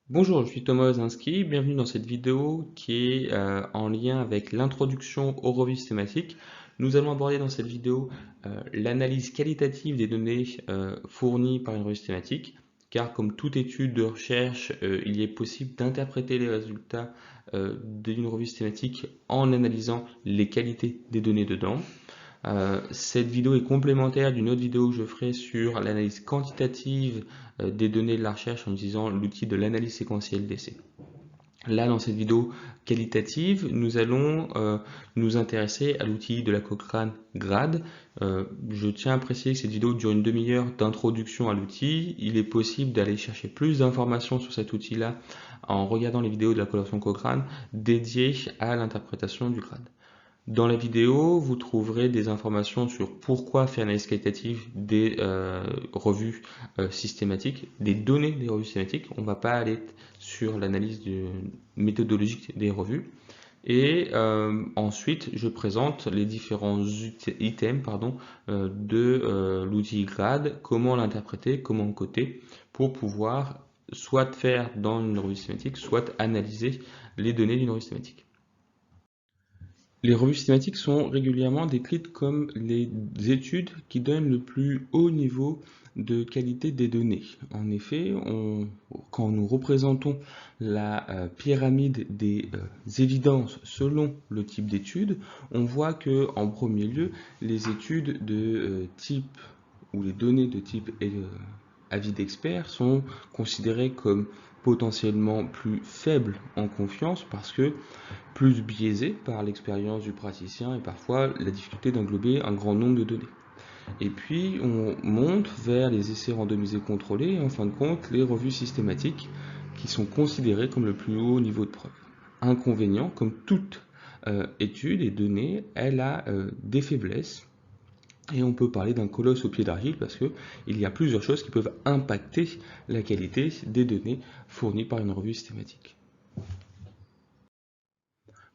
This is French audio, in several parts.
Bonjour, je suis Thomas Ozinski, bienvenue dans cette vidéo qui est en lien avec l'introduction aux revues systématiques. Nous allons aborder dans cette vidéo l'analyse qualitative des données fournies par une revue systématique, car comme toute étude de recherche, il est possible d'interpréter les résultats d'une revue systématique en analysant les qualités des données dedans. Cette vidéo est complémentaire d'une autre vidéo que je ferai sur l'analyse quantitative des données de la recherche en utilisant l'outil de l'analyse séquentielle d'essai. Là, dans cette vidéo qualitative, nous allons nous intéresser à l'outil de la Cochrane GRAD. Je tiens à préciser que cette vidéo dure une demi-heure d'introduction à l'outil. Il est possible d'aller chercher plus d'informations sur cet outil-là en regardant les vidéos de la collection Cochrane dédiées à l'interprétation du GRAD. Dans la vidéo, vous trouverez des informations sur pourquoi faire une analyse qualitative des revues systématiques, des données des revues systématiques. On ne va pas aller sur l'analyse méthodologique des revues. Et ensuite, je présente les différents items de l'outil GRAD, comment l'interpréter, comment coter, pour pouvoir soit faire dans une revue systématique, soit analyser les données d'une revue systématique. Les revues systématiques sont régulièrement décrites comme les études qui donnent le plus haut niveau de qualité des données. En effet, quand nous représentons la pyramide des évidences selon le type d'étude, on voit que en premier lieu, les études de type ou les données de type avis d'experts sont considérées comme potentiellement plus faibles en confiance parce que plus biaisé par l'expérience du praticien et parfois la difficulté d'englober un grand nombre de données. Et puis on monte vers les essais randomisés contrôlés et en fin de compte les revues systématiques qui sont considérées comme le plus haut niveau de preuve. Inconvénient, comme toute étude et donnée, elle a des faiblesses et on peut parler d'un colosse au pied d'argile parce qu'il y a plusieurs choses qui peuvent impacter la qualité des données fournies par une revue systématique.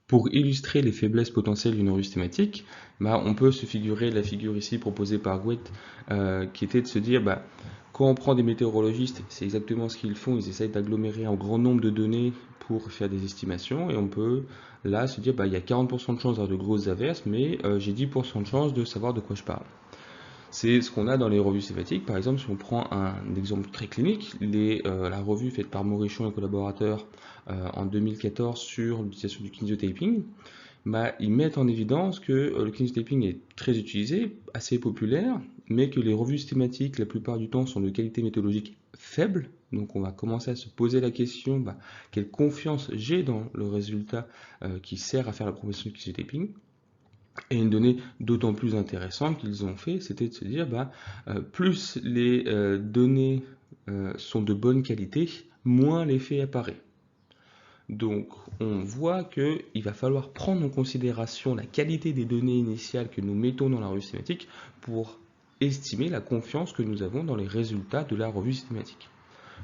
Pour illustrer les faiblesses potentielles d'une revue systématique, on peut se figurer la figure ici proposée par Gouet, qui était de se dire, quand on prend des météorologistes, c'est exactement ce qu'ils font, ils essayent d'agglomérer un grand nombre de données pour faire des estimations, et on peut là se dire, il y a 40% de chances d'avoir de grosses averses, mais j'ai 10% de chances de savoir de quoi je parle. C'est ce qu'on a dans les revues systématiques. Par exemple, si on prend un exemple très clinique, la revue faite par Morichon et collaborateurs en 2014 sur l'utilisation du kinesiotaping, ils mettent en évidence que le kinesiotaping est très utilisé, assez populaire, mais que les revues systématiques, la plupart du temps, sont de qualité méthodologique faible. Donc on va commencer à se poser la question, quelle confiance j'ai dans le résultat qui sert à faire la promotion du kinesiotaping. Et une donnée d'autant plus intéressante qu'ils ont fait, c'était de se dire, plus les données sont de bonne qualité, moins l'effet apparaît. Donc on voit qu'il va falloir prendre en considération la qualité des données initiales que nous mettons dans la revue systématique pour estimer la confiance que nous avons dans les résultats de la revue systématique.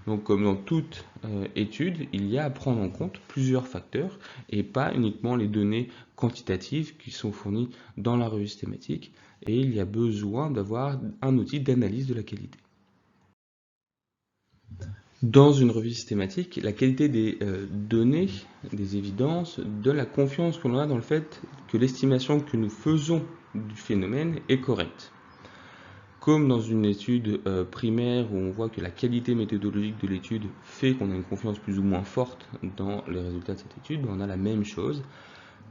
Donc comme dans toute étude, il y a à prendre en compte plusieurs facteurs et pas uniquement les données quantitatives qui sont fournies dans la revue systématique, et il y a besoin d'avoir un outil d'analyse de la qualité. Dans une revue systématique, la qualité des données, des évidences, donne la confiance que l'on a dans le fait que l'estimation que nous faisons du phénomène est correcte. Comme dans une étude primaire où on voit que la qualité méthodologique de l'étude fait qu'on a une confiance plus ou moins forte dans les résultats de cette étude, on a la même chose.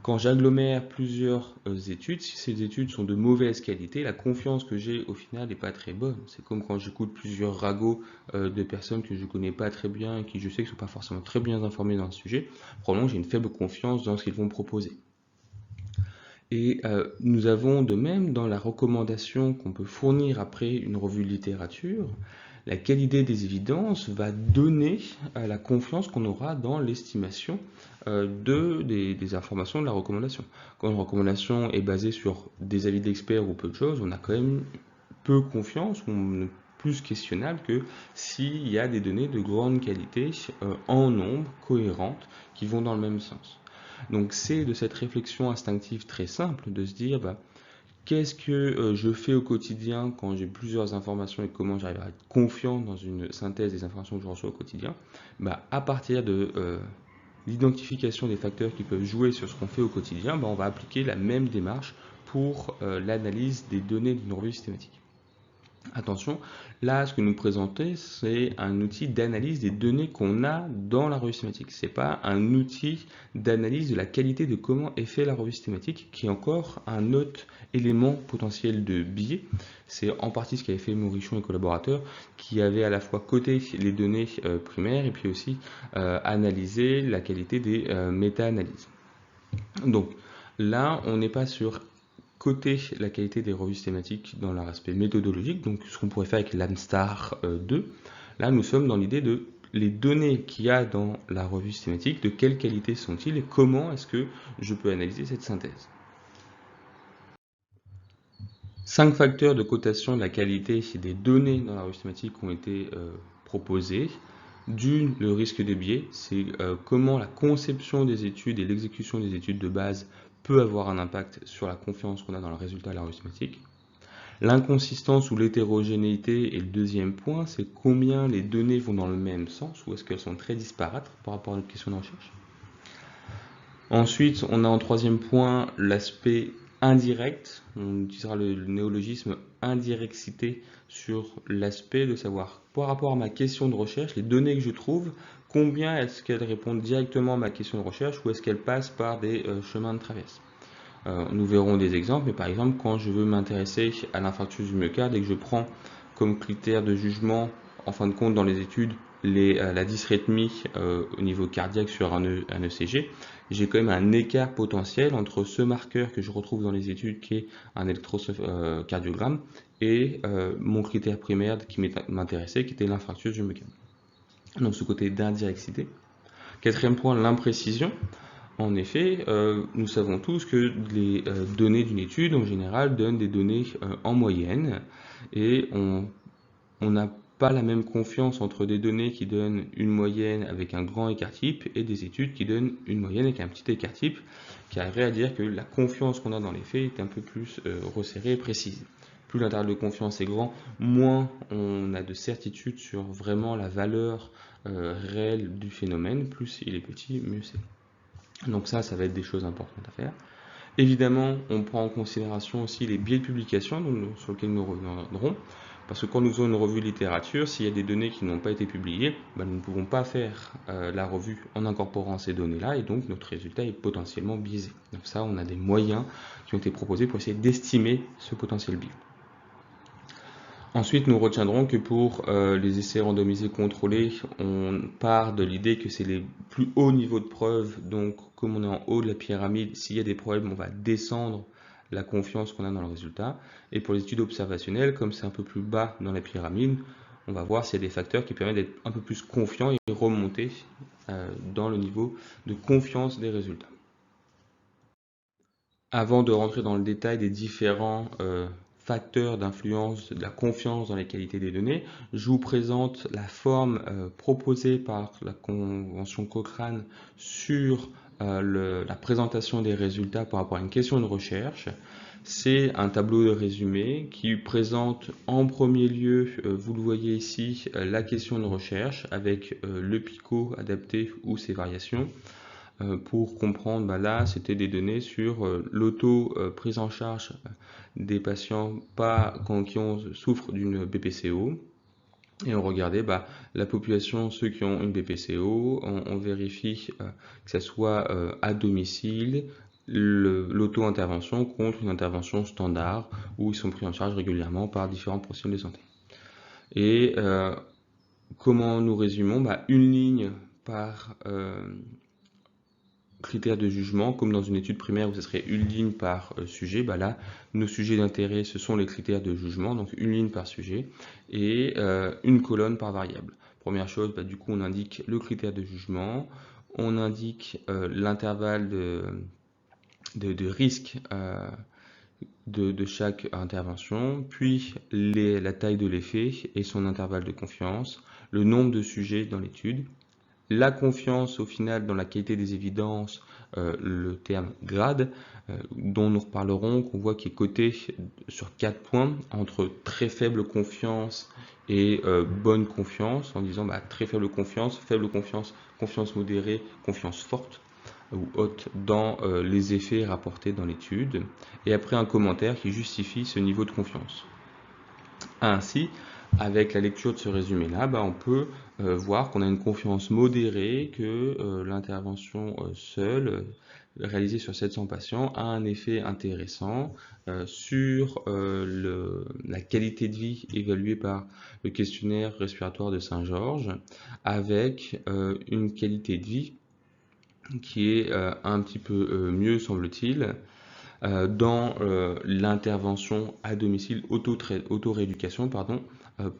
Quand j'agglomère plusieurs études, si ces études sont de mauvaise qualité, la confiance que j'ai au final n'est pas très bonne. C'est comme quand j'écoute plusieurs ragots de personnes que je ne connais pas très bien et qui je sais que ne sont pas forcément très bien informées dans le sujet. Probablement j'ai une faible confiance dans ce qu'ils vont me proposer. Et nous avons de même dans la recommandation qu'on peut fournir après une revue de littérature, la qualité des évidences va donner la confiance qu'on aura dans l'estimation des informations de la recommandation. Quand une recommandation est basée sur des avis d'experts ou peu de choses, on a quand même peu confiance, ou plus questionnable que s'il y a des données de grande qualité en nombre, cohérentes, qui vont dans le même sens. Donc c'est de cette réflexion instinctive très simple de se dire Qu'est-ce que je fais au quotidien quand j'ai plusieurs informations et comment j'arrive à être confiant dans une synthèse des informations que je reçois au quotidien? À partir de l'identification des facteurs qui peuvent jouer sur ce qu'on fait au quotidien, on va appliquer la même démarche pour l'analyse des données d'une revue systématique. Attention, là, ce que nous présentons, c'est un outil d'analyse des données qu'on a dans la revue systématique. Ce n'est pas un outil d'analyse de la qualité de comment est fait la revue systématique, qui est encore un autre élément potentiel de biais. C'est en partie ce qu'avait fait Maurichon et collaborateurs, qui avaient à la fois coté les données primaires et puis aussi analysé la qualité des méta-analyses. Donc là, on n'est pas sur coter la qualité des revues systématiques dans leur aspect méthodologique, donc ce qu'on pourrait faire avec l'ANSTAR 2. Là, nous sommes dans l'idée de les données qu'il y a dans la revue systématique, de quelle qualité sont-ils et comment est-ce que je peux analyser cette synthèse. 5 facteurs de cotation de la qualité des données dans la revue systématique ont été proposés. D'une, le risque de biais, c'est comment la conception des études et l'exécution des études de base peut avoir un impact sur la confiance qu'on a dans le résultat de la revue systématique. L'inconsistance ou l'hétérogénéité est le deuxième point, c'est combien les données vont dans le même sens ou est-ce qu'elles sont très disparates par rapport à notre question de recherche. Ensuite, on a en troisième point l'aspect indirect, on utilisera le néologisme indirectité sur l'aspect de savoir par rapport à ma question de recherche, les données que je trouve, combien est-ce qu'elles répondent directement à ma question de recherche ou est-ce qu'elles passent par des chemins de traverse. Nous verrons des exemples, mais par exemple, quand je veux m'intéresser à l'infarctus du myocarde et que je prends comme critère de jugement, en fin de compte, dans les études, la dysrythmie au niveau cardiaque sur un ECG, j'ai quand même un écart potentiel entre ce marqueur que je retrouve dans les études, qui est un électrocardiogramme, et mon critère primaire qui m'intéressait, qui était l'infarctus du myocarde. Donc ce côté d'indirectité. Quatrième point, l'imprécision. En effet, nous savons tous que les données d'une étude, en général, donnent des données en moyenne, et on n'a pas la même confiance entre des données qui donnent une moyenne avec un grand écart type et des études qui donnent une moyenne avec un petit écart type, qui arriverait à dire que la confiance qu'on a dans les faits est un peu plus resserrée et précise. Plus l'intervalle de confiance est grand, moins on a de certitude sur vraiment la valeur réelle du phénomène, plus il est petit, mieux c'est. Donc ça va être des choses importantes à faire. Évidemment, on prend en considération aussi les biais de publication sur lesquels nous reviendrons, parce que quand nous faisons une revue littérature, s'il y a des données qui n'ont pas été publiées, nous ne pouvons pas faire la revue en incorporant ces données-là, et donc notre résultat est potentiellement biaisé. Donc ça, on a des moyens qui ont été proposés pour essayer d'estimer ce potentiel biais. Ensuite, nous retiendrons que pour les essais randomisés contrôlés, on part de l'idée que c'est les plus hauts niveaux de preuve. Donc, comme on est en haut de la pyramide, s'il y a des problèmes, on va descendre la confiance qu'on a dans le résultat. Et pour les études observationnelles, comme c'est un peu plus bas dans la pyramide, on va voir s'il y a des facteurs qui permettent d'être un peu plus confiant et remonter dans le niveau de confiance des résultats. Avant de rentrer dans le détail des différents facteurs d'influence de la confiance dans les qualités des données, je vous présente la forme proposée par la convention Cochrane sur la présentation des résultats par rapport à une question de recherche. C'est un tableau de résumé qui présente en premier lieu, vous le voyez ici, la question de recherche avec le PICO adapté ou ses variations. Pour comprendre, là, c'était des données sur l'auto-prise en charge des patients qui souffrent d'une BPCO. Et on regardait la population, ceux qui ont une BPCO, on vérifie que ça soit à domicile, l'auto-intervention contre une intervention standard où ils sont pris en charge régulièrement par différents professionnels de santé. Et comment nous résumons? Une ligne par critères de jugement, comme dans une étude primaire où ce serait une ligne par sujet, là, nos sujets d'intérêt, ce sont les critères de jugement, donc une ligne par sujet, et une colonne par variable. Première chose, du coup, on indique le critère de jugement, on indique l'intervalle de risque de chaque intervention, puis la taille de l'effet et son intervalle de confiance, le nombre de sujets dans l'étude, La confiance au final dans la qualité des évidences, le terme grade, dont nous reparlerons, qu'on voit qui est coté sur 4 points, entre très faible confiance et bonne confiance, en disant très faible confiance, confiance modérée, confiance forte ou haute dans les effets rapportés dans l'étude, et après un commentaire qui justifie ce niveau de confiance. Ainsi, avec la lecture de ce résumé-là, on peut voir qu'on a une confiance modérée, que l'intervention seule, réalisée sur 700 patients, a un effet intéressant sur la qualité de vie évaluée par le questionnaire respiratoire de Saint-Georges, avec une qualité de vie qui est un petit peu mieux, semble-t-il, dans l'intervention à domicile, auto-rééducation, par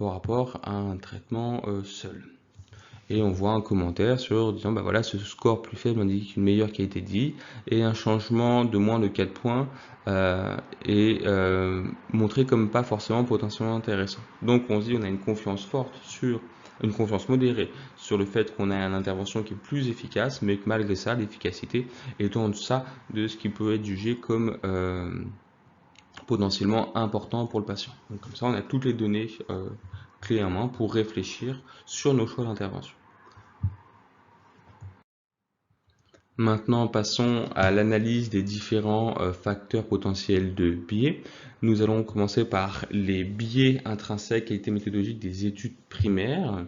rapport à un traitement seul. Et on voit un commentaire sur disant voilà, ce score plus faible indique une meilleure qualité de vie, et un changement de moins de 4 points est montré comme pas forcément potentiellement intéressant. Donc on se dit on a une confiance forte sur une confiance modérée sur le fait qu'on a une intervention qui est plus efficace, mais que malgré ça, l'efficacité est en deçà de ce qui peut être jugé comme potentiellement important pour le patient. Donc comme ça, on a toutes les données clés en main pour réfléchir sur nos choix d'intervention. Maintenant, passons à l'analyse des différents facteurs potentiels de biais. Nous allons commencer par les biais intrinsèques qualité méthodologique des études primaires.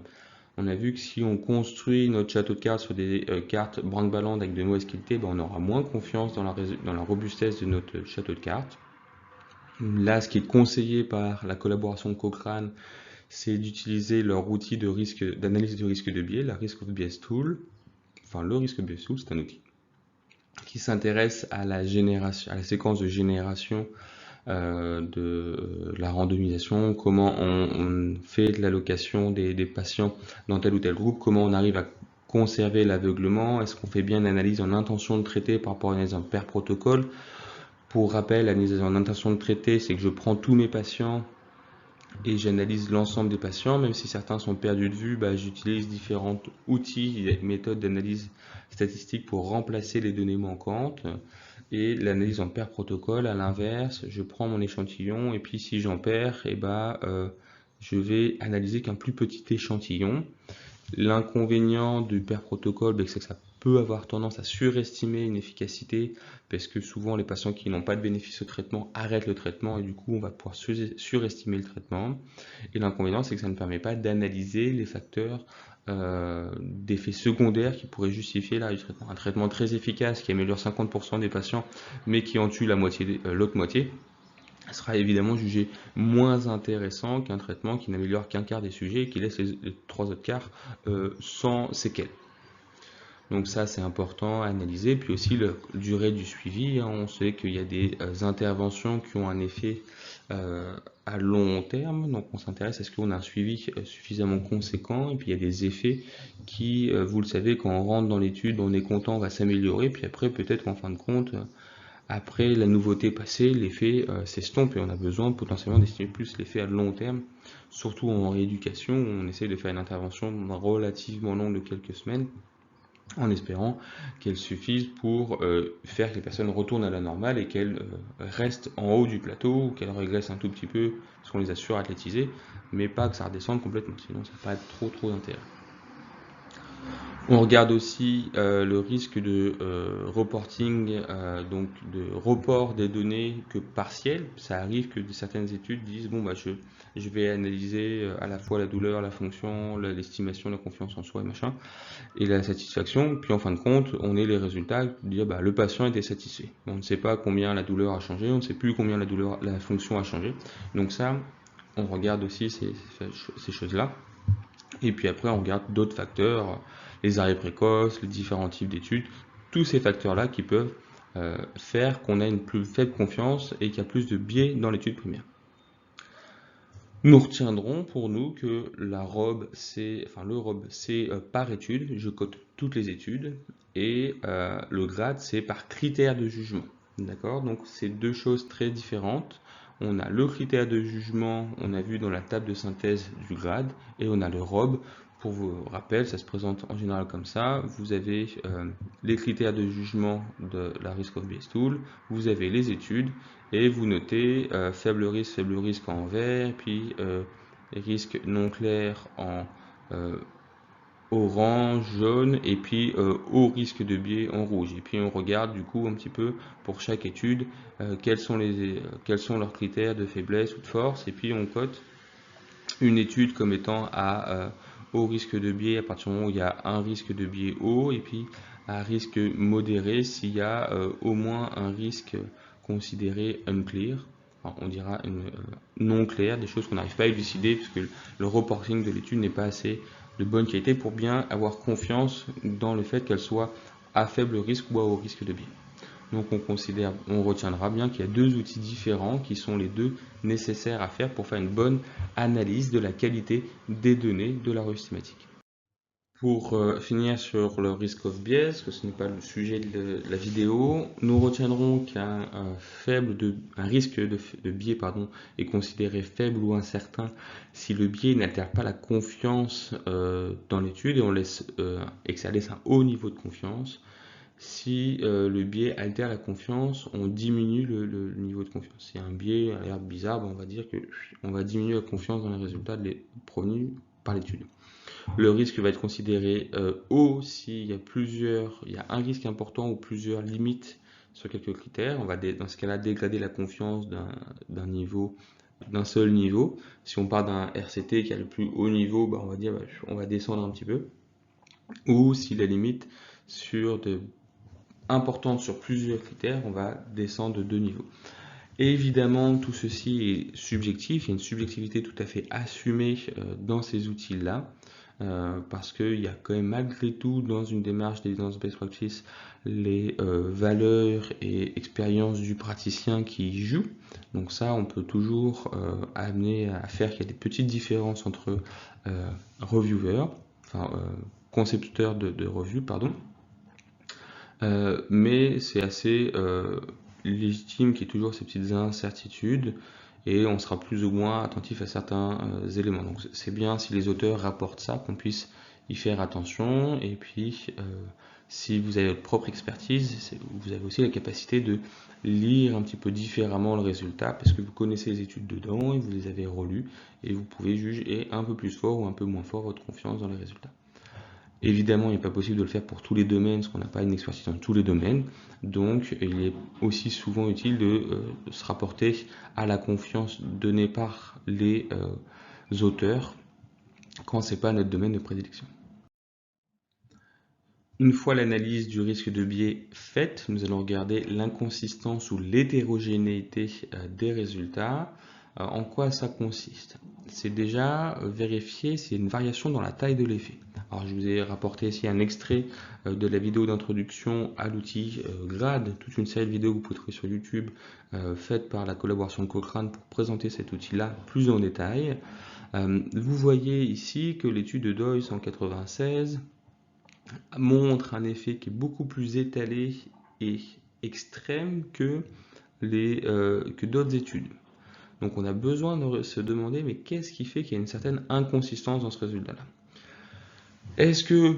On a vu que si on construit notre château de cartes sur des cartes branque-ballantes avec de mauvaise qualité, on aura moins confiance dans la robustesse de notre château de cartes. Là, ce qui est conseillé par la collaboration de Cochrane, c'est d'utiliser leur outil d'analyse de risque de biais, la Risk of Bias Tool. Enfin, le Risk of Bias Tool, c'est un outil qui s'intéresse à la séquence de génération de la randomisation, comment on fait de l'allocation des patients dans tel ou tel groupe, comment on arrive à conserver l'aveuglement, est-ce qu'on fait bien une analyse en intention de traiter par rapport à une analyse en per protocole. Pour rappel, l'analyse en intention de traiter, c'est que je prends tous mes patients et j'analyse l'ensemble des patients, même si certains sont perdus de vue, j'utilise différents outils et méthodes d'analyse statistique pour remplacer les données manquantes. Et l'analyse en pair protocole, à l'inverse, je prends mon échantillon et puis si j'en perds, je vais analyser qu'un plus petit échantillon. L'inconvénient du pair protocole, c'est que ça peut avoir tendance à surestimer une efficacité, parce que souvent les patients qui n'ont pas de bénéfice au traitement arrêtent le traitement et du coup on va pouvoir surestimer le traitement. Et l'inconvénient, c'est que ça ne permet pas d'analyser les facteurs d'effets secondaires qui pourraient justifier l'arrêt du traitement. Un traitement très efficace qui améliore 50% des patients mais qui en tue l'autre moitié sera évidemment jugé moins intéressant qu'un traitement qui n'améliore qu'un quart des sujets et qui laisse les 3 autres quarts sans séquelles. Donc ça, c'est important à analyser. Puis aussi la durée du suivi. On sait qu'il y a des interventions qui ont un effet à long terme. Donc on s'intéresse à ce qu'on a un suivi suffisamment conséquent. Et puis il y a des effets qui, vous le savez, quand on rentre dans l'étude, on est content, on va s'améliorer. Puis après, peut-être qu'en fin de compte, après la nouveauté passée, l'effet s'estompe et on a besoin potentiellement d'estimer plus l'effet à long terme, surtout en rééducation où on essaie de faire une intervention relativement longue de quelques semaines, en espérant qu'elle suffise pour faire que les personnes retournent à la normale et qu'elles restent en haut du plateau, ou qu'elles régressent un tout petit peu parce qu'on les a surathlétisées, mais pas que ça redescende complètement, sinon ça n'a pas trop d'intérêt. On regarde aussi le risque de reporting, donc de report des données que partiel. Ça arrive que certaines études disent je vais analyser à la fois la douleur, la fonction, l'estimation, la confiance en soi et la satisfaction. Puis en fin de compte, on ait les résultats de dire le patient était satisfait. On ne sait pas combien la douleur a changé, on ne sait plus combien la fonction a changé. Donc ça, on regarde aussi ces choses-là. Et puis après, on regarde d'autres facteurs, les arrêts précoces, les différents types d'études, tous ces facteurs-là qui peuvent faire qu'on a une plus faible confiance et qu'il y a plus de biais dans l'étude primaire. Nous retiendrons pour nous que le ROB, c'est par étude, je cote toutes les études, et le grade, c'est par critère de jugement. D'accord? Donc c'est deux choses très différentes. On a le critère de jugement, on a vu dans la table de synthèse du grade, et on a le ROB Pour vos rappels, ça se présente en général comme ça. Vous avez les critères de jugement de la Risk of Bias Tool, vous avez les études et vous notez faible risque en vert, puis risque non clair en orange, jaune et puis haut risque de biais en rouge. Et puis on regarde du coup un petit peu pour chaque étude quels sont leurs critères de faiblesse ou de force et puis on cote une étude comme étant à haut risque de biais à partir du moment où il y a un risque de biais haut et puis à risque modéré s'il y a au moins un risque considéré unclear. Enfin, on dira non clair, des choses qu'on n'arrive pas à élucider puisque le reporting de l'étude n'est pas assez de bonne qualité pour bien avoir confiance dans le fait qu'elle soit à faible risque ou à haut risque de biais. Donc on retiendra bien qu'il y a deux outils différents qui sont les deux nécessaires à faire pour faire une bonne analyse de la qualité des données de la revue systématique. Pour finir sur le risk of bias, que ce n'est pas le sujet de la vidéo, nous retiendrons qu'un risque de biais est considéré faible ou incertain si le biais n'altère pas la confiance dans l'étude et que ça laisse un haut niveau de confiance. Si le biais altère la confiance, on diminue le niveau de confiance. Si un biais a l'air bizarre, on va dire qu'on va diminuer la confiance dans les résultats provenus par l'étude. Le risque va être considéré haut s'il y a un risque important ou plusieurs limites sur quelques critères. On va dans ce cas-là dégrader la confiance d'un seul niveau. Si on part d'un RCT qui a le plus haut niveau, on va dire on va descendre un petit peu. Ou si la limite importante sur plusieurs critères, on va descendre de 2 niveaux. Et évidemment, tout ceci est subjectif, il y a une subjectivité tout à fait assumée dans ces outils-là, parce qu'il y a quand même malgré tout dans une démarche d'évidence best practice les valeurs et expériences du praticien qui jouent. Donc ça, on peut toujours amener à faire qu'il y a des petites différences entre reviewers, concepteurs de revues, pardon. Mais c'est assez légitime qu'il y ait toujours ces petites incertitudes et on sera plus ou moins attentif à certains éléments. Donc c'est bien si les auteurs rapportent ça, qu'on puisse y faire attention. Et puis si vous avez votre propre expertise, vous avez aussi la capacité de lire un petit peu différemment le résultat parce que vous connaissez les études dedans et vous les avez relues et vous pouvez juger un peu plus fort ou un peu moins fort votre confiance dans les résultats. Évidemment, il n'est pas possible de le faire pour tous les domaines, parce qu'on n'a pas une expertise dans tous les domaines. Donc, il est aussi souvent utile de se rapporter à la confiance donnée par les auteurs quand ce n'est pas notre domaine de prédilection. Une fois l'analyse du risque de biais faite, nous allons regarder l'inconsistance ou l'hétérogénéité des résultats. En quoi ça consiste? C'est déjà vérifier s'il y a une variation dans la taille de l'effet. Alors je vous ai rapporté ici un extrait de la vidéo d'introduction à l'outil GRAD, toute une série de vidéos que vous pouvez trouver sur YouTube faites par la collaboration de Cochrane pour présenter cet outil-là plus en détail. Vous voyez ici que l'étude de Deuys en 96 montre un effet qui est beaucoup plus étalé et extrême que d'autres études. Donc on a besoin de se demander, mais qu'est-ce qui fait qu'il y a une certaine inconsistance dans ce résultat-là? Est-ce que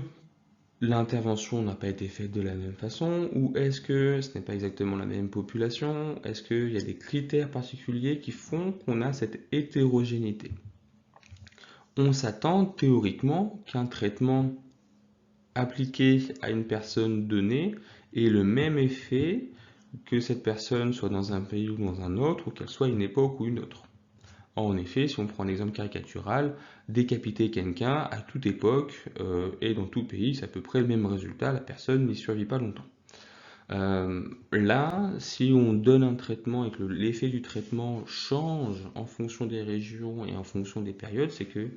l'intervention n'a pas été faite de la même façon, ou est-ce que ce n'est pas exactement la même population? Est-ce qu'il y a des critères particuliers qui font qu'on a cette hétérogénéité? On s'attend théoriquement qu'un traitement appliqué à une personne donnée ait le même effet que cette personne soit dans un pays ou dans un autre, ou qu'elle soit à une époque ou une autre. En effet, si on prend un exemple caricatural, décapiter quelqu'un à toute époque et dans tout pays, c'est à peu près le même résultat, la personne n'y survit pas longtemps. Là, si on donne un traitement et que l'effet du traitement change en fonction des régions et en fonction des périodes, c'est que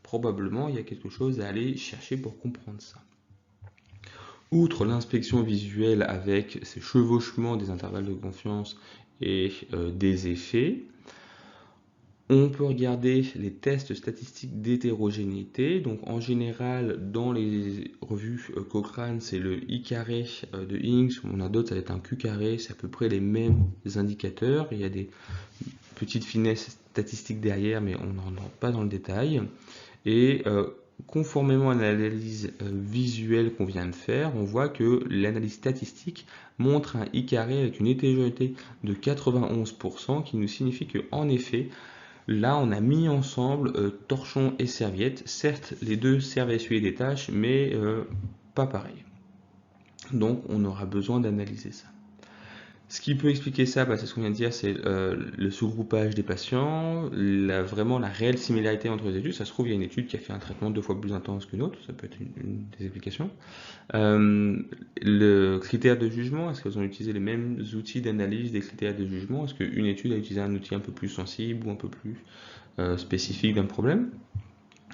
probablement il y a quelque chose à aller chercher pour comprendre ça. Outre l'inspection visuelle avec ces chevauchements des intervalles de confiance et des effets, on peut regarder les tests statistiques d'hétérogénéité. Donc en général, dans les revues Cochrane, c'est le I carré de Higgs. On a d'autres, ça va être un Q carré. C'est à peu près les mêmes indicateurs. Il y a des petites finesses statistiques derrière, mais on n'en rentre pas dans le détail. Et conformément à l'analyse visuelle qu'on vient de faire, on voit que l'analyse statistique montre un I carré avec une hétérogénéité de 91%, qui nous signifie que, en effet, là, on a mis ensemble torchon et serviette. Certes, les deux servent à essuyer des tâches, mais pas pareil. Donc, on aura besoin d'analyser ça. Ce qui peut expliquer ça, c'est ce qu'on vient de dire, c'est le sous-groupage des patients, vraiment la réelle similarité entre les études. Ça se trouve, il y a une étude qui a fait un traitement 2 fois plus intense qu'une autre, ça peut être une des explications. Le critère de jugement, est-ce qu'elles ont utilisé les mêmes outils d'analyse des critères de jugement? Est-ce qu'une étude a utilisé un outil un peu plus sensible ou un peu plus spécifique d'un problème?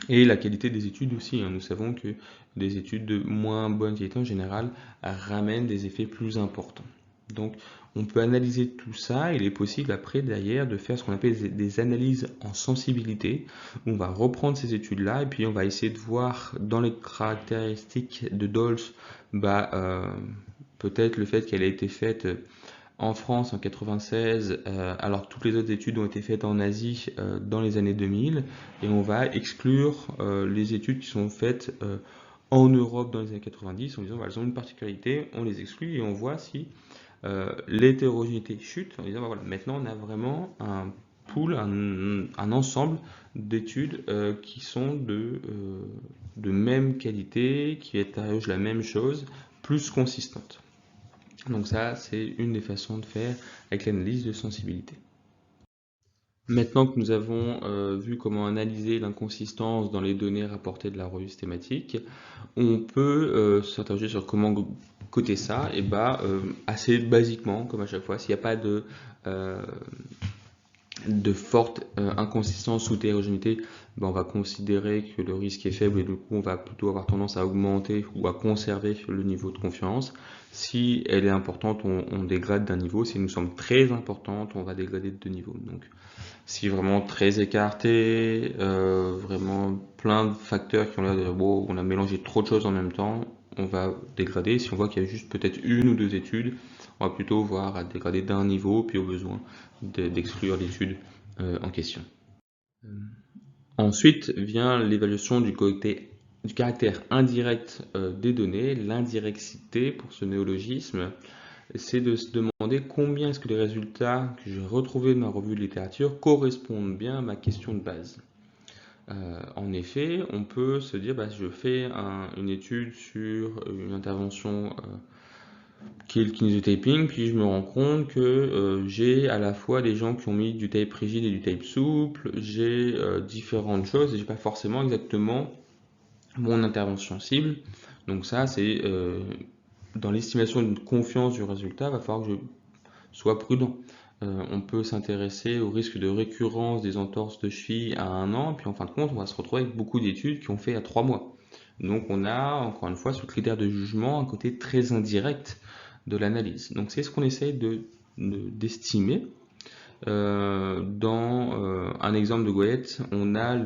Et la qualité des études aussi, hein. Nous savons que des études de moins bonne qualité en général ramènent des effets plus importants. Donc on peut analyser tout ça. Il est possible après derrière de faire ce qu'on appelle des analyses en sensibilité. On va reprendre ces études-là et puis on va essayer de voir dans les caractéristiques de Dols, peut-être le fait qu'elle a été faite en France en 96, alors que toutes les autres études ont été faites en Asie dans les années 2000, et on va exclure les études qui sont faites en Europe dans les années 90 en disant elles ont une particularité, on les exclut et on voit si l'hétérogénéité chute en disant voilà, maintenant on a vraiment un pool, un ensemble d'études qui sont de même qualité, qui interrogent la même chose, plus consistante. Donc ça, c'est une des façons de faire avec l'analyse de sensibilité. Maintenant que nous avons vu comment analyser l'inconsistance dans les données rapportées de la revue systématique, on peut s'interroger sur comment coter ça. Et assez basiquement, comme à chaque fois, s'il n'y a pas de forte inconsistance ou hétérogénéité, on va considérer que le risque est faible et du coup on va plutôt avoir tendance à augmenter ou à conserver le niveau de confiance. Si elle est importante, on dégrade d'un niveau. Si elle nous semble très importante, on va dégrader de 2 niveaux. Donc si vraiment très écarté, vraiment plein de facteurs qui ont l'air de bon, on a mélangé trop de choses en même temps, on va dégrader. Si on voit qu'il y a juste peut-être une ou deux études, on va plutôt voir à dégrader d'un niveau, puis au besoin d'exclure l'étude en question. Ensuite vient l'évaluation du caractère indirect des données, l'indirexité pour ce néologisme. C'est de se demander combien est-ce que les résultats que j'ai retrouvés de ma revue de littérature correspondent bien à ma question de base. En effet, on peut se dire, je fais une étude sur une intervention qui est le kinésotaping, puis je me rends compte que j'ai à la fois des gens qui ont mis du tape rigide et du tape souple, j'ai différentes choses et j'ai pas forcément exactement mon intervention cible. Donc ça, c'est dans l'estimation de confiance du résultat, il va falloir que je sois prudent. On peut s'intéresser au risque de récurrence des entorses de cheville à 1 an, puis en fin de compte, on va se retrouver avec beaucoup d'études qui ont fait à 3 mois. Donc on a, encore une fois, sur le critère de jugement, un côté très indirect de l'analyse. Donc c'est ce qu'on essaye d'estimer. Dans un exemple de goélette, on a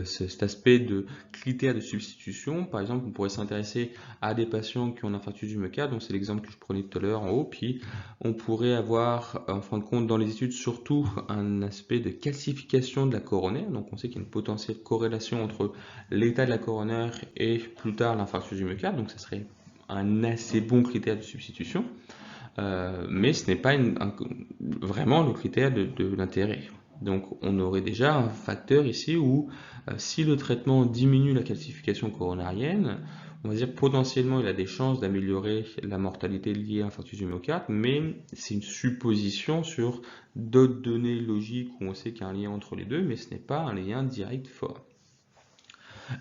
cet aspect de critères de substitution. Par exemple, on pourrait s'intéresser à des patients qui ont un infarctus du myocarde, donc c'est l'exemple que je prenais tout à l'heure en haut, puis on pourrait avoir, en fin de compte, dans les études, surtout un aspect de calcification de la coronaire. Donc on sait qu'il y a une potentielle corrélation entre l'état de la coronaire et plus tard l'infarctus du myocarde, donc ça serait un assez bon critère de substitution, mais ce n'est pas vraiment le critère de l'intérêt. Donc on aurait déjà un facteur ici où si le traitement diminue la calcification coronarienne, on va dire potentiellement il a des chances d'améliorer la mortalité liée à l'infarctus du myocarde, mais c'est une supposition sur d'autres données logiques où on sait qu'il y a un lien entre les deux, mais ce n'est pas un lien direct fort.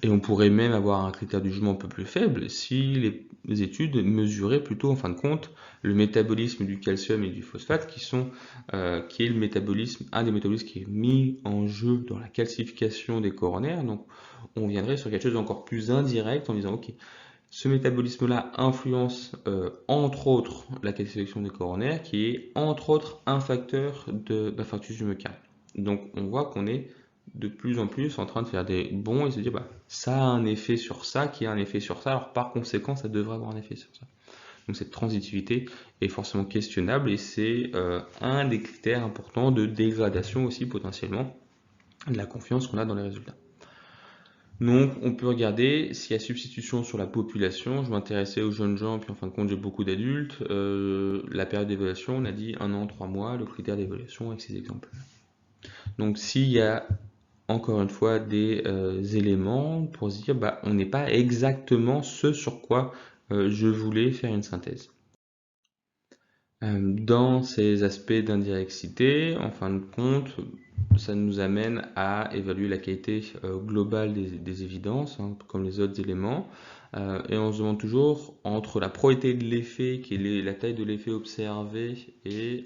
Et on pourrait même avoir un critère de jugement un peu plus faible si les études mesuraient plutôt en fin de compte le métabolisme du calcium et du phosphate qui est le métabolisme, un des métabolismes qui est mis en jeu dans la calcification des coronaires. Donc on viendrait sur quelque chose d'encore plus indirect en disant ok, ce métabolisme-là influence entre autres la calcification des coronaires qui est entre autres un facteur d'infarctus du myocarde. Donc on voit qu'on est de plus en plus en train de faire des bons et se dire ça a un effet sur ça qui a un effet sur ça, alors par conséquent ça devrait avoir un effet sur ça. Donc cette transitivité est forcément questionnable et c'est un des critères importants de dégradation aussi potentiellement de la confiance qu'on a dans les résultats. Donc, on peut regarder s'il y a substitution sur la population. Je m'intéressais aux jeunes gens, puis en fin de compte, j'ai beaucoup d'adultes. La période d'évaluation, on a dit 1 an, 3 mois, le critère d'évaluation avec ces exemples. Donc, s'il y a encore une fois des éléments pour se dire, bah, on n'est pas exactement ce sur quoi je voulais faire une synthèse. Dans ces aspects d'indirectité, en fin de compte, ça nous amène à évaluer la qualité globale des évidences, hein, comme les autres éléments. Et on se demande toujours, entre la probabilité de l'effet, qui est la taille de l'effet observé, et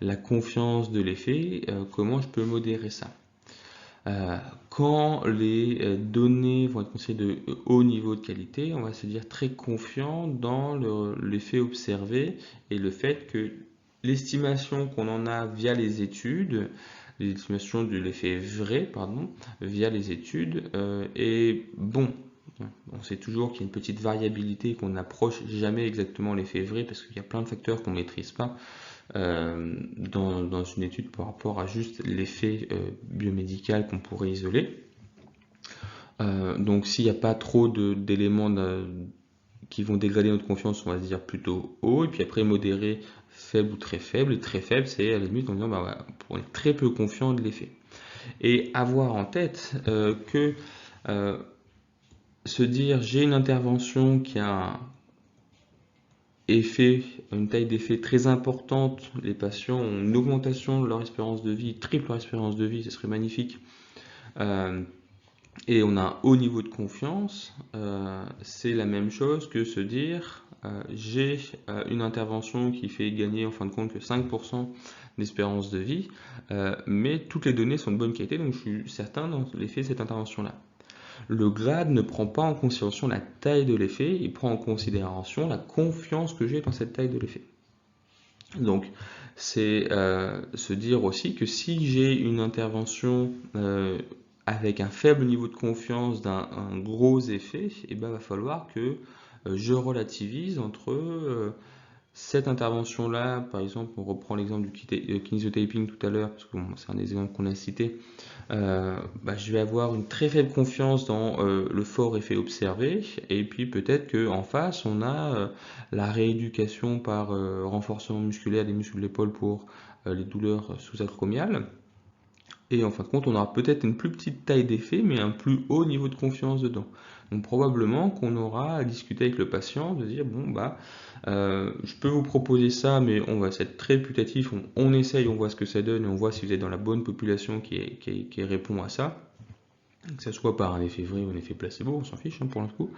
la confiance de l'effet, comment je peux modérer ça. Quand les données vont être considérées de haut niveau de qualité, on va se dire très confiant dans l'effet observé et le fait que l'estimation qu'on en a via les études, l'estimation de l'effet vrai, pardon, via les études, est bon. On sait toujours qu'il y a une petite variabilité, qu'on n'approche jamais exactement l'effet vrai parce qu'il y a plein de facteurs qu'on ne maîtrise pas dans une étude par rapport à juste l'effet biomédical qu'on pourrait isoler. Donc s'il n'y a pas trop d'éléments qui vont dégrader notre confiance, on va se dire plutôt haut, et puis après modéré, faible ou très faible. Et très faible, c'est à la limite en disant bah, on est très peu confiant de l'effet. Et avoir en tête que se dire j'ai une intervention qui a une taille d'effet très importante, les patients ont une augmentation de leur espérance de vie, triple leur espérance de vie, ce serait magnifique. Et on a un haut niveau de confiance, c'est la même chose que se dire j'ai une intervention qui fait gagner en fin de compte que 5% d'espérance de vie, mais toutes les données sont de bonne qualité, donc je suis certain dans l'effet de cette intervention-là. Le grade ne prend pas en considération la taille de l'effet, il prend en considération la confiance que j'ai dans cette taille de l'effet. Donc, c'est se dire aussi que si j'ai une intervention avec un faible niveau de confiance d'un gros effet, il va falloir que je relativise entre cette intervention-là, par exemple, on reprend l'exemple du kinésio-taping tout à l'heure, parce que bon, c'est un des exemples qu'on a cité, je vais avoir une très faible confiance dans le fort effet observé, et puis peut-être qu'en face, on a la rééducation par renforcement musculaire des muscles de l'épaule pour les douleurs sous-acromiales. Et en fin de compte, on aura peut-être une plus petite taille d'effet, mais un plus haut niveau de confiance dedans. Donc probablement qu'on aura à discuter avec le patient, de dire bon bah je peux vous proposer ça, mais on va être très putatif, on essaye, on voit ce que ça donne, et on voit si vous êtes dans la bonne population qui répond à ça. Que ce soit par un effet vrai ou un effet placebo, on s'en fiche hein, pour le coup.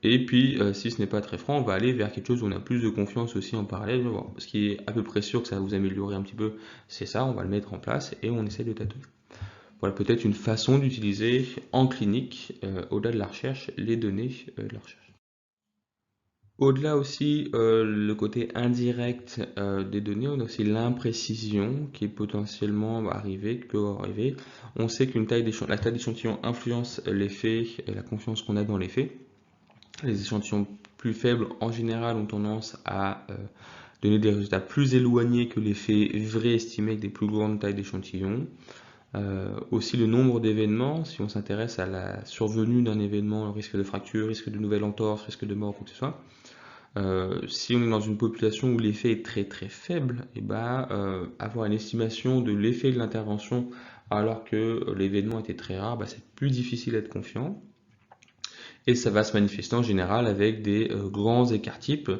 Et puis, si ce n'est pas très franc, on va aller vers quelque chose où on a plus de confiance aussi en parallèle. Bon, ce qui est à peu près sûr que ça va vous améliorer un petit peu, c'est ça, on va le mettre en place et on essaie de tâtonner. Voilà peut-être une façon d'utiliser en clinique, au-delà de la recherche, les données de la recherche. Au-delà aussi le côté indirect des données, on a aussi l'imprécision qui est potentiellement qui peut arriver. On sait qu'une la taille d'échantillon influence l'effet et la confiance qu'on a dans l'effet. Les échantillons plus faibles en général ont tendance à donner des résultats plus éloignés que l'effet vrai estimé avec des plus grandes tailles d'échantillons. Aussi le nombre d'événements, si on s'intéresse à la survenue d'un événement, risque de fracture, risque de nouvelle entorse, risque de mort, quoi que ce soit. Si on est dans une population où l'effet est très très faible, et avoir une estimation de l'effet de l'intervention alors que l'événement était très rare, c'est plus difficile d'être confiant. Et ça va se manifester en général avec des grands écarts types.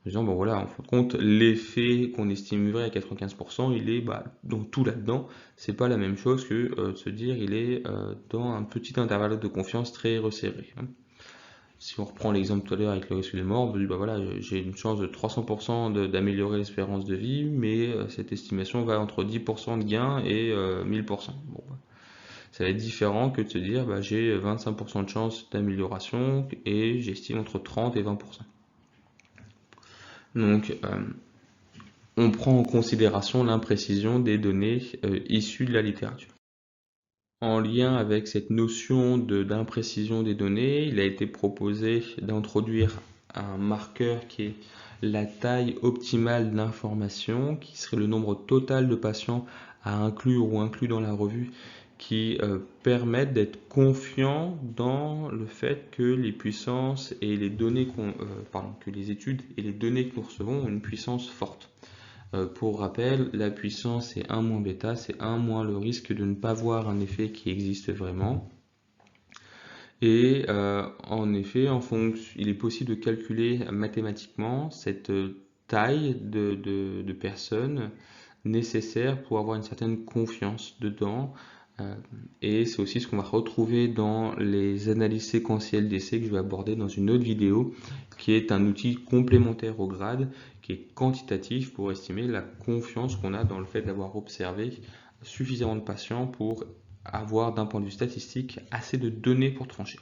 En disant, bon voilà, en fin de compte, l'effet qu'on estime vrai à 95%, il est dans tout là-dedans. C'est pas la même chose que de se dire il est dans un petit intervalle de confiance très resserré. Hein. Si on reprend l'exemple tout à l'heure avec le risque de mort, voilà, j'ai une chance de 300% d'améliorer l'espérance de vie, mais cette estimation va entre 10% de gain et 1000%. Bon, ça va être différent que de se dire j'ai 25% de chance d'amélioration et j'estime entre 30 et 20%. Donc, on prend en considération l'imprécision des données issues de la littérature. En lien avec cette notion d'imprécision des données, il a été proposé d'introduire un marqueur qui est la taille optimale d'information, qui serait le nombre total de patients à inclure ou inclus dans la revue, qui permettent d'être confiant dans le fait que les puissances et les données que les études et les données que nous recevons ont une puissance forte. Pour rappel, la puissance c'est 1 moins bêta, c'est 1 moins le risque de ne pas voir un effet qui existe vraiment. Et en effet, il est possible de calculer mathématiquement cette taille de personnes nécessaire pour avoir une certaine confiance dedans. Et c'est aussi ce qu'on va retrouver dans les analyses séquentielles d'essais que je vais aborder dans une autre vidéo, qui est un outil complémentaire au grade, qui est quantitatif pour estimer la confiance qu'on a dans le fait d'avoir observé suffisamment de patients pour avoir d'un point de vue statistique assez de données pour trancher.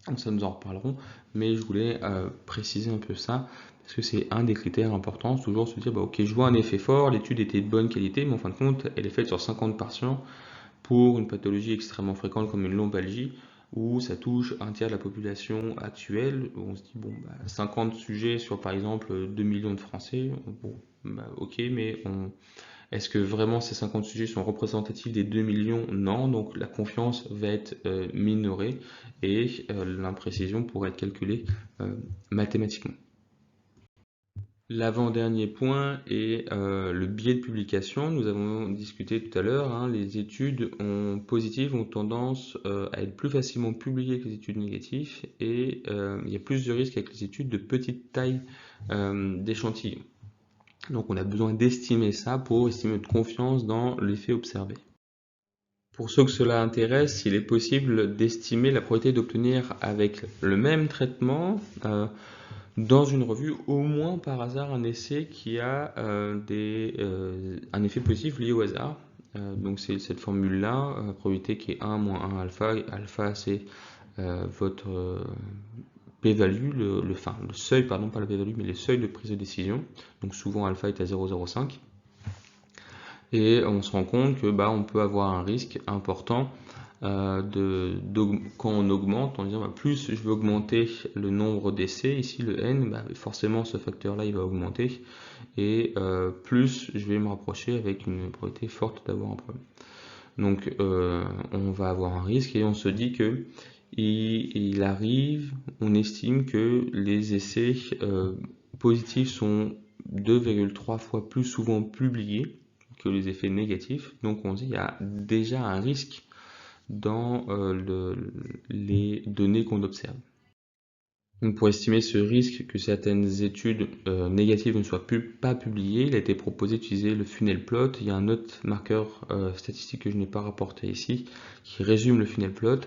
Donc ça nous en reparlerons, mais je voulais préciser un peu ça, parce que c'est un des critères importants, toujours se dire, bah, ok, je vois un effet fort, l'étude était de bonne qualité, mais en fin de compte, elle est faite sur 50 patients pour une pathologie extrêmement fréquente comme une lombalgie, où ça touche un tiers de la population actuelle, où on se dit, bon, bah, 50 sujets sur par exemple 2 millions de Français, bon, bah, ok, mais est-ce que vraiment ces 50 sujets sont représentatifs des 2 millions? Non, donc la confiance va être minorée et l'imprécision pourrait être calculée mathématiquement. L'avant-dernier point est le biais de publication. Nous avons discuté tout à l'heure, hein, les études positives ont tendance à être plus facilement publiées que les études négatives et il y a plus de risques avec les études de petite taille d'échantillons. Donc on a besoin d'estimer ça pour estimer notre confiance dans l'effet observé. Pour ceux que cela intéresse, il est possible d'estimer la probabilité d'obtenir avec le même traitement dans une revue, au moins par hasard, un essai qui a un effet positif lié au hasard. Donc c'est cette formule-là, probabilité qui est 1 moins 1 alpha. Alpha c'est votre p-value, le seuil, pardon, pas la p-value, mais le seuil de prise de décision. Donc souvent alpha est à 0,05. Et on se rend compte que on peut avoir un risque important quand on augmente, en disant plus je veux augmenter le nombre d'essais, ici le n, forcément ce facteur-là il va augmenter, et plus je vais me rapprocher avec une probabilité forte d'avoir un problème. Donc on va avoir un risque et on se dit que on estime que les essais positifs sont 2,3 fois plus souvent publiés que les effets négatifs. Donc on dit qu'il y a déjà un risque dans les données qu'on observe. Donc pour estimer ce risque que certaines études négatives ne soient pas publiées, il a été proposé d'utiliser le funnel plot. Il y a un autre marqueur statistique que je n'ai pas rapporté ici qui résume le funnel plot.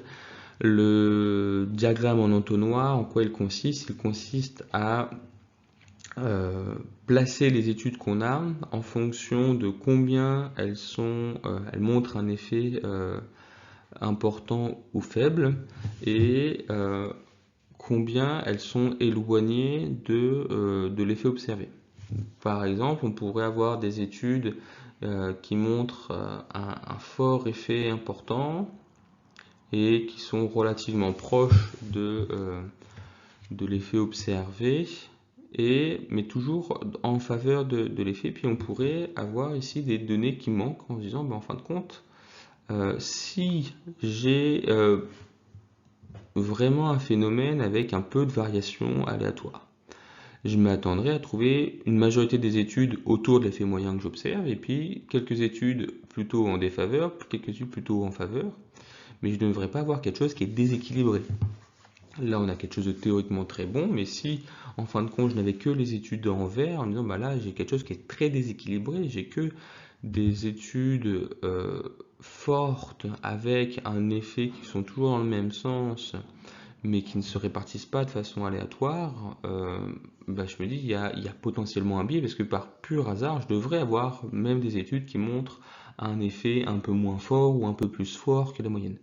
Le diagramme en entonnoir, en quoi il consiste? Il consiste à placer les études qu'on a en fonction de combien elles montrent un effet important ou faible et combien elles sont éloignées de l'effet observé. Par exemple, on pourrait avoir des études qui montrent un fort effet important et qui sont relativement proches de l'effet observé, mais toujours en faveur de l'effet. Puis on pourrait avoir ici des données qui manquent en se disant, en fin de compte, si j'ai vraiment un phénomène avec un peu de variation aléatoire, je m'attendrais à trouver une majorité des études autour de l'effet moyen que j'observe, et puis quelques études plutôt en défaveur, quelques études plutôt en faveur, mais je ne devrais pas avoir quelque chose qui est déséquilibré. Là, on a quelque chose de théoriquement très bon, mais si, en fin de compte, je n'avais que les études en vert, en me disant, là, j'ai quelque chose qui est très déséquilibré, j'ai que des études fortes avec un effet qui sont toujours dans le même sens, mais qui ne se répartissent pas de façon aléatoire, je me dis, il y a potentiellement un biais, parce que par pur hasard, je devrais avoir même des études qui montrent un effet un peu moins fort ou un peu plus fort que la moyenne.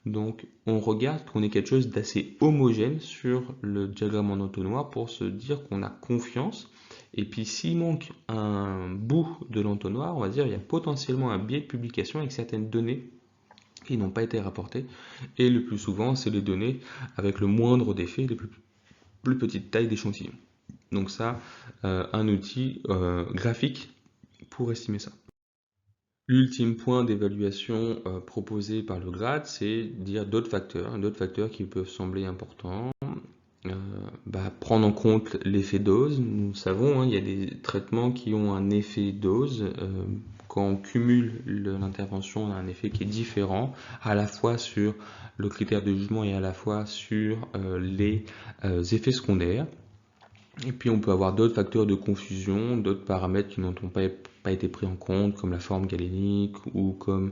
Donc on regarde qu'on ait quelque chose d'assez homogène sur le diagramme en entonnoir pour se dire qu'on a confiance. Et puis s'il manque un bout de l'entonnoir, on va dire qu'il y a potentiellement un biais de publication avec certaines données qui n'ont pas été rapportées. Et le plus souvent, c'est les données avec le moindre d'effet, les plus petites tailles d'échantillons. Donc ça, un outil graphique pour estimer ça. L'ultime point d'évaluation proposé par le grade, c'est dire d'autres facteurs qui peuvent sembler importants. Prendre en compte l'effet dose. Nous savons, hein, il y a des traitements qui ont un effet dose. Quand on cumule l'intervention, on a un effet qui est différent, à la fois sur le critère de jugement et à la fois sur les effets secondaires. Et puis on peut avoir d'autres facteurs de confusion, d'autres paramètres qui n'ont pas été pris en compte, comme la forme galénique ou comme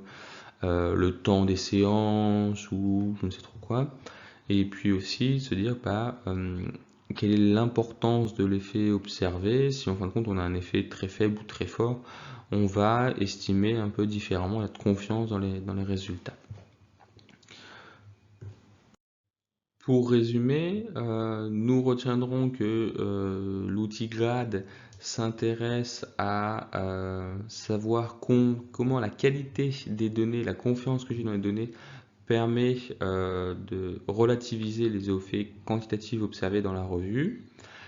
le temps des séances ou je ne sais trop quoi. Et puis aussi se dire quelle est l'importance de l'effet observé. Si en fin de compte on a un effet très faible ou très fort, on va estimer un peu différemment la confiance dans les résultats. Pour résumer, nous retiendrons que l'outil GRADE s'intéresse à savoir comment la qualité des données, la confiance que j'ai dans les données permet de relativiser les effets quantitatifs observés dans la revue.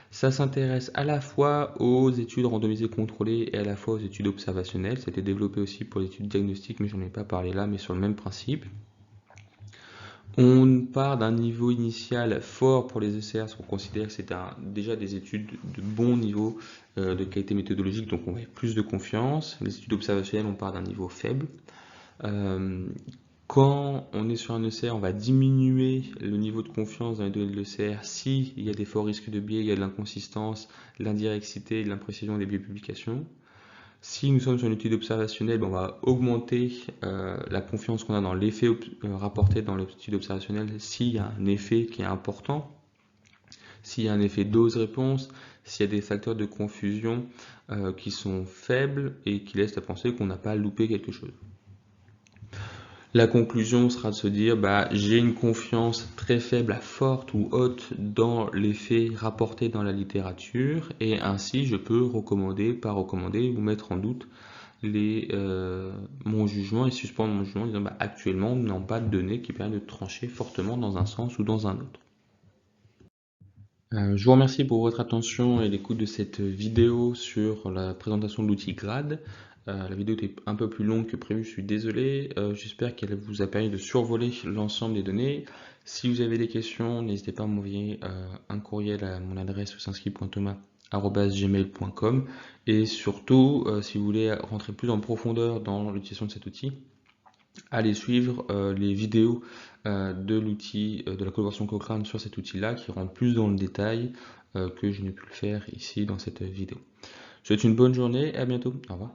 Ça s'intéresse à la fois aux études randomisées contrôlées et à la fois aux études observationnelles. Ça a été développé aussi pour les études diagnostiques, mais j'en ai pas parlé là, mais sur le même principe. On part d'un niveau initial fort pour les ECR, parce qu'on considère que c'est déjà des études de bon niveau de qualité méthodologique, donc on a plus de confiance. Les études observationnelles, on part d'un niveau faible. Quand on est sur un ECR, on va diminuer le niveau de confiance dans les données de l'ECR s'il y a des forts risques de biais, il y a de l'inconsistance, de l'indirexité, de l'imprécision des biais de publication. Si nous sommes sur une étude observationnelle, on va augmenter la confiance qu'on a dans l'effet rapporté dans l'étude observationnelle s'il y a un effet qui est important, s'il y a un effet dose-réponse, s'il y a des facteurs de confusion qui sont faibles et qui laissent à penser qu'on n'a pas loupé quelque chose. La conclusion sera de se dire j'ai une confiance très faible à forte ou haute dans les faits rapportés dans la littérature et ainsi je peux recommander, pas recommander ou mettre en doute mon jugement et suspendre mon jugement en disant actuellement nous n'avons pas de données qui permettent de trancher fortement dans un sens ou dans un autre. Je vous remercie pour votre attention et l'écoute de cette vidéo sur la présentation de l'outil GRADE. La vidéo était un peu plus longue que prévu, je suis désolé. J'espère qu'elle vous a permis de survoler l'ensemble des données. Si vous avez des questions, n'hésitez pas à m'envoyer un courriel à mon adresse ousinski.thomas@gmail.com et surtout, si vous voulez rentrer plus en profondeur dans l'utilisation de cet outil, allez suivre les vidéos de l'outil, de la collaboration Cochrane sur cet outil-là qui rentre plus dans le détail que je n'ai pu le faire ici dans cette vidéo. Je vous souhaite une bonne journée et à bientôt. Au revoir.